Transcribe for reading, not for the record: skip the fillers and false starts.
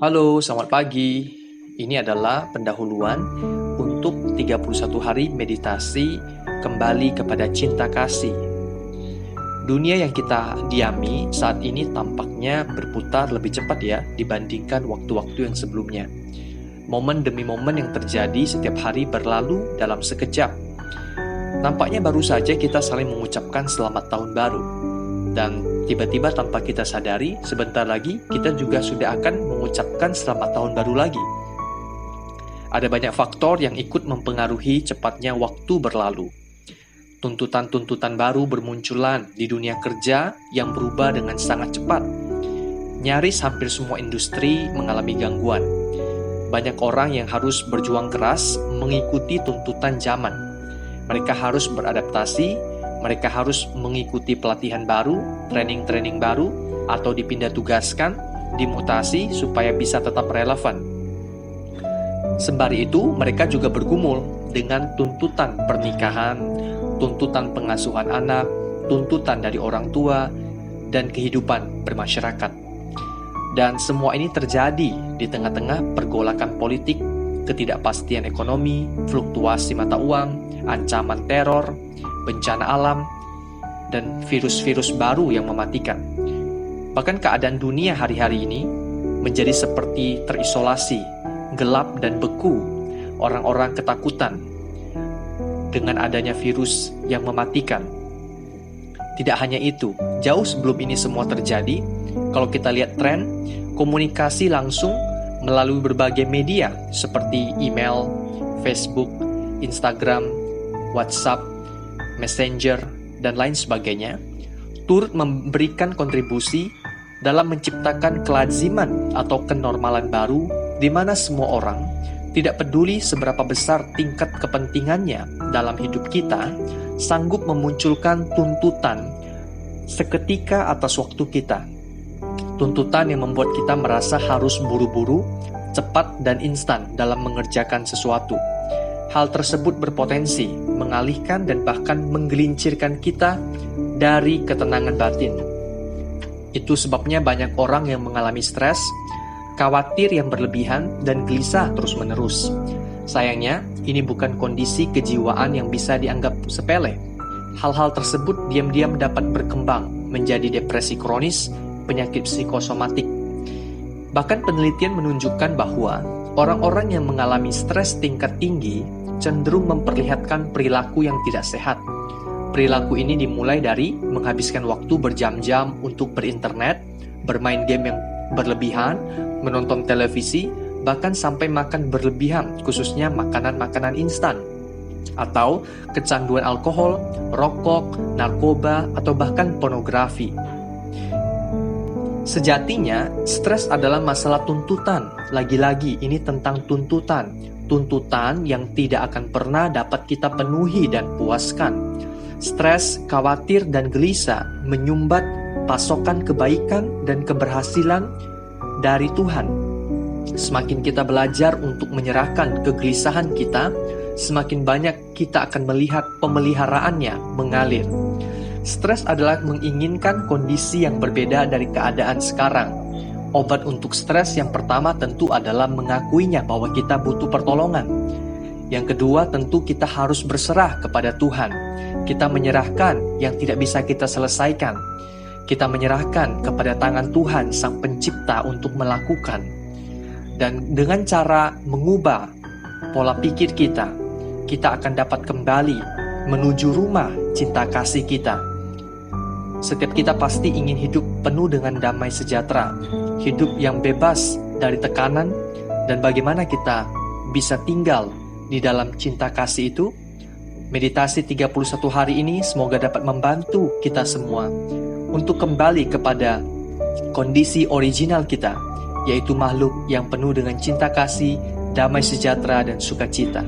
Halo, selamat pagi. Ini adalah pendahuluan untuk 31 hari meditasi kembali kepada cinta kasih. Dunia yang kita diami saat ini tampaknya berputar lebih cepat ya dibandingkan waktu-waktu yang sebelumnya. Momen demi momen yang terjadi setiap hari berlalu dalam sekejap. Nampaknya baru saja kita saling mengucapkan selamat tahun baru. Dan tiba-tiba tanpa kita sadari, sebentar lagi kita juga sudah akan mengucapkan selamat tahun baru lagi. Ada banyak faktor yang ikut mempengaruhi cepatnya waktu berlalu. Tuntutan-tuntutan baru bermunculan di dunia kerja yang berubah dengan sangat cepat. Nyaris hampir semua industri mengalami gangguan. Banyak orang yang harus berjuang keras mengikuti tuntutan zaman. Mereka harus beradaptasi. Mereka harus mengikuti pelatihan baru, training-training baru, atau dipindah tugaskan, dimutasi supaya bisa tetap relevan. Sembari itu, mereka juga bergumul dengan tuntutan pernikahan, tuntutan pengasuhan anak, tuntutan dari orang tua, dan kehidupan bermasyarakat. Dan semua ini terjadi di tengah-tengah pergolakan politik, ketidakpastian ekonomi, fluktuasi mata uang, ancaman teror, bencana alam, dan virus-virus baru yang mematikan. Bahkan keadaan dunia hari-hari ini menjadi seperti terisolasi, gelap dan beku. Orang-orang ketakutan dengan adanya virus yang mematikan. Tidak hanya itu, jauh sebelum ini semua terjadi, kalau kita lihat tren, komunikasi langsung melalui berbagai media seperti email, Facebook, Instagram, WhatsApp, Messenger, dan lain sebagainya, turut memberikan kontribusi dalam menciptakan kelaziman atau kenormalan baru di mana semua orang, tidak peduli seberapa besar tingkat kepentingannya dalam hidup kita, sanggup memunculkan tuntutan seketika atas waktu kita. Tuntutan yang membuat kita merasa harus buru-buru, cepat, dan instan dalam mengerjakan sesuatu. Hal tersebut berpotensi mengalihkan dan bahkan menggelincirkan kita dari ketenangan batin. Itu sebabnya banyak orang yang mengalami stres, khawatir yang berlebihan, dan gelisah terus-menerus. Sayangnya, ini bukan kondisi kejiwaan yang bisa dianggap sepele. Hal-hal tersebut diam-diam dapat berkembang menjadi depresi kronis, penyakit psikosomatik. Bahkan penelitian menunjukkan bahwa orang-orang yang mengalami stres tingkat tinggi cenderung memperlihatkan perilaku yang tidak sehat. Perilaku ini dimulai dari menghabiskan waktu berjam-jam untuk berinternet, bermain game yang berlebihan, menonton televisi, bahkan sampai makan berlebihan, khususnya makanan-makanan instan, atau kecanduan alkohol, rokok, narkoba, atau bahkan pornografi. Sejatinya, stres adalah masalah tuntutan. Lagi-lagi, ini tentang tuntutan. Tuntutan yang tidak akan pernah dapat kita penuhi dan puaskan. Stres, khawatir, dan gelisah menyumbat pasokan kebaikan dan keberhasilan dari Tuhan. Semakin kita belajar untuk menyerahkan kegelisahan kita, semakin banyak kita akan melihat pemeliharaannya mengalir. Stres adalah menginginkan kondisi yang berbeda dari keadaan sekarang. Obat untuk stres yang pertama tentu adalah mengakuinya bahwa kita butuh pertolongan. Yang kedua tentu kita harus berserah kepada Tuhan. Kita menyerahkan yang tidak bisa kita selesaikan. Kita menyerahkan kepada tangan Tuhan Sang Pencipta untuk melakukan. Dan dengan cara mengubah pola pikir kita, kita akan dapat kembali menuju rumah cinta kasih kita. Setiap kita pasti ingin hidup penuh dengan damai sejahtera, hidup yang bebas dari tekanan, dan bagaimana kita bisa tinggal di dalam cinta kasih itu. Meditasi 31 hari ini semoga dapat membantu kita semua untuk kembali kepada kondisi original kita, yaitu makhluk yang penuh dengan cinta kasih, damai sejahtera, dan sukacita.